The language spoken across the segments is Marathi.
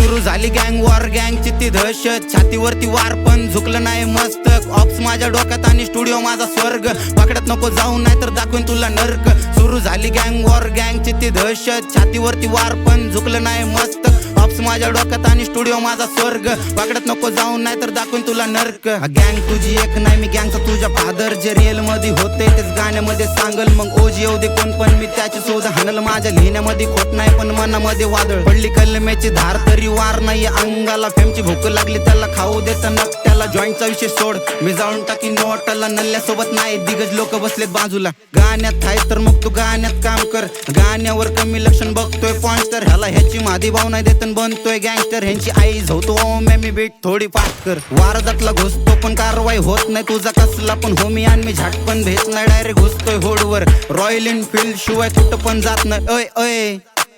सुरू झाली गँग वॉर, गँगची ती दहशत, छातीवरती वार पण झुकलं नाही मस्तक. ऑप्स माझ्या डोक्यात आणि स्टुडिओ माझा स्वर्ग, वाकड्यात नको जाऊ नाही तर दाखवेन तुला नर्क. सुरू झाली गँग वॉर, गँगची ती दहशत, छातीवरती वार पण झुकलं नाही मस्तक. ऑप्स माझ्या डोक्यात आणि स्टुडिओ माझा स्वर्ग, वाकड्यात नको जाऊ नाही तर दाखवेन तुला नर्क. गँग तुझी एक नाही, मी गँगचा तुझ्या फादर. जे रिअल मध्ये होते तेच गाण्यामध्ये सांगल, मग ओजी येऊ दे कोण पण मी त्याची शोध हाणल. माझ्या लिहिण्यामध्ये खोट नाही पण मनामध्ये वादळ, पडली कलमेची धार तरी वार नाही अंगाला. फेमची भूक लागली त्याला खाऊ देता नकट्याला, जॉईंटचा विषय सोड मी जाळून टाकी नोटाला. नल्ल्यासोबत नाही दिग्गज लोक बसलेत बाजूला. गाण्यात आहे तर मग तू गाण्यात काम कर, गाण्यावर कमी लक्षण बघतोय पॉइंटर. ह्याला ह्याची मादी भाव नाही देत बनतोय गँगस्टर. ह्यांची आई झवतो मी बीट थोडी पाठ कर. वारदातला घुसतो पण कारवाई होत नाही तुझा कसला पण होमी, आणि मी झाट पण भेट नाही डायरेक्ट घुसतोय होडवर. रॉयल एनफिल्ड शिवाय कुठं पण जात नाही. अय अय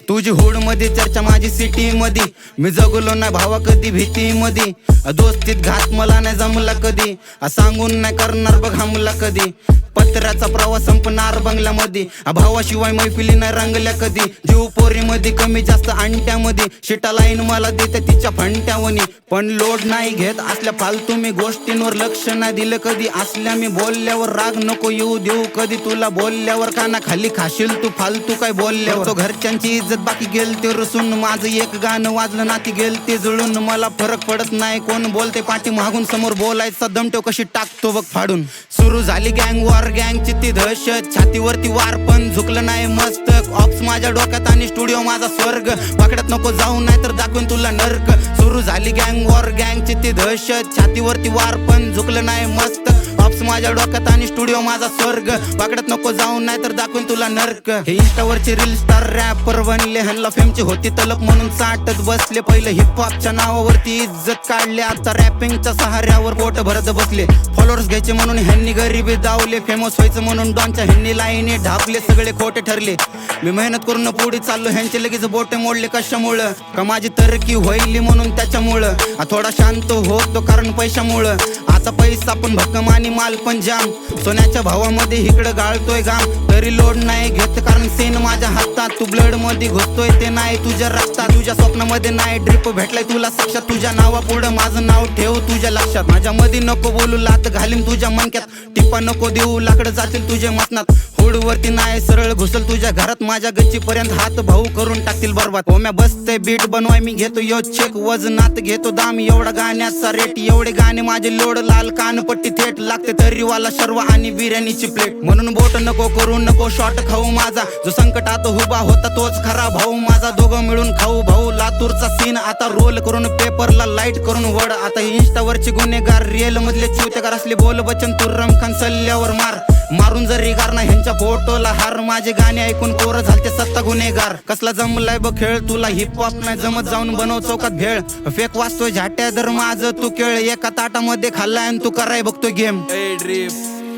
तुझी होड मध्ये चर्चा माझी सिटी मध्ये, मी जगलो नाही भावा कधी भीती मध्ये. दोस्तीत घात मला नाही जमला कधी, सांगून नाही करणार बघ हमला कधी. पत्र्याचा प्रवास संपणार बंगल्यामध्ये, भावाशिवाय मैफिली नाही रंगल्या कधी. जीव पोरी मध्ये कमी जास्त अंट्यामध्ये, शिटा लाईन मला देते तिच्या फंट्यावनी. पण लोड नाही घेत असल्या फालतू मी गोष्टींवर, लक्ष नाही दिलं कधी असल्या मी बोलल्यावर. राग नको येऊ देऊ कधी तुला बोलल्यावर, काना खाली खाशील तू फालतू काय बोलल्यावर. तो घरच्यांची इज्जत बाकी गेल ते रुसून, माझं एक गाणं वाजलं नाती गेल ते जुळून. मला फरक पडत नाही कोण बोलते पाठी मागून, समोर बोलायचा दमटो कशी टाकतो बघ फाडून. सुरू झाली गँग वॉर, गँगची ती दहशत, छातीवरती वार पण झुकलं नाही मस्तक. ऑप्स माझ्या डोक्यात आणि स्टुडिओ माझा स्वर्ग, वाकड्यात नको जाऊ नाही तर दाखवेन तुला नर्क. सुरू झाली गँग वॉर, गँगची ती दहशत, छातीवरती वार पण झुकलं नाही मस्तक. ऑप्स माझ्या डोक्यात आणि स्टुडिओ माझा स्वर्ग, वाकड्यात नको जाऊ नाही तर दाखवेन तुला नर्क. हे इंस्टावरचे रील स्टार रॅपर बनले, ह्यांना फेमची होती तलप म्हणून चाटत बसले. पहिलं हिपहॉपच्या नावावरती इज्जत काढले, आता रॅपिंगच्या सहाऱ्यावर पोट भरत बसले. फॉलोअर्स घ्यायचे म्हणून ह्यांनी गरिबी दावले, फेमस व्हायचं म्हणून डॉनच्या ह्यांनी लाईनी ढापले. सगळे खोटे ठरले, मी मेहनत करून पुढे चाललो, ह्यांचे लगेच बोटे मोडले कशामुळं? का माझी तरकी होईली म्हणून त्याच्यामुळं. थोडा शांत होतो कारण पैशामुळं, आता पैसा पण भक्कम आणि माल पण जाम. सोन्याच्या भावामध्ये इकडं गाळतोय घाम, तरी लोड नाही घेत कारण सेन माझ्या हातात. तू ब्लड मध्ये घुसतोय ते नाही तुझ्या रक्तात, तुझ्या स्वप्नामध्ये नाही ड्रिप भेटलाय तुला साक्षात. तुझ्या नावा पुढं माझं नाव ठेव तुझ्या लक्षात, माझ्या मध्ये नको बोलू लात घालीन तुझ्या मनक्यात. टिप्पा नको देऊ लाकडं जातील तुझे मसनात, होडवरती नाही सरळ घुसल तुझ्या घरात. माझ्या गच्चीपर्यंत हात भाऊ करून टाकतील बरबाद. म्या बसते बीट बनवाय मी घेतो यो चेक, वजनात घेतो दाम एवढा गाण्याचा रेट. एवढे गाणे माझे लोड लाल कानपट्टी थेट लागते तरी वाला शर्व आणि बिर्याणीची प्लेट. म्हणून बोट नको करू नको शॉट खाऊ माझा, जो संकटात उभा होता तोच खरा भाऊ माझा. दोघं मिळून खाऊ भाऊ लातूरचा सीन, आता रोल करून पेपरला लाईट करून वड. आता इंस्टावरचे गुन्हेगार रिअल मधले चिवतेगार असले, बोल बच्चन तू रमखान सल्ल्यावर मार. मारून जरी गार ह्यांच्या फोटोला हार, माझे गाणे ऐकून पोरं झालते सत्ता गुन्हेगार. कसला जमलाय बघ खेळ तुला, हिपहॉप नाही जमत जाऊन बनव चौकात भेळ. फेक वाचतोय झाट्या दर माझं तू केळ, एका ताटामध्ये खाल्लाय आणि तू कराय बघतोय गेम.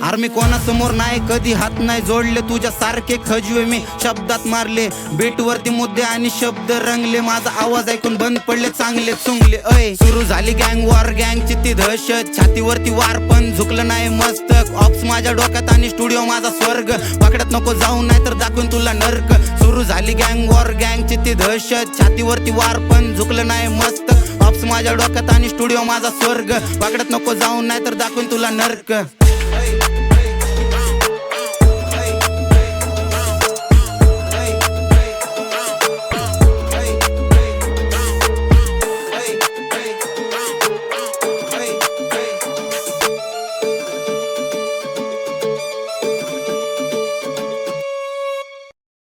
आर्मी कोणासमोर नाही कधी हात नाही जोडले, तुझ्या सारखे खजवे मी शब्दात मारले. बीटवरती मुद्दे आणि शब्द रंगले, माझा आवाज ऐकून बंद पडले चांगले चुंगले. अय सुरू झाली गँग वॉर, गँगची ती दहशत, छातीवरती वार पण झुकलं नाही मस्तक. ऑप्स माझ्या डोक्यात आणि स्टुडिओ माझा स्वर्ग, वाकड्यात नको जाऊ नाही तर दाखवेन तुला नर्क. सुरू झाली गँग वॉर, गँगची ती दहशत, छातीवरती वार पण झुकलं नाही मस्तक. ऑप्स माझ्या डोक्यात आणि स्टुडिओ माझा स्वर्ग, वाकड्यात नको जाऊ नाही तर दाखवेन तुला नर्क.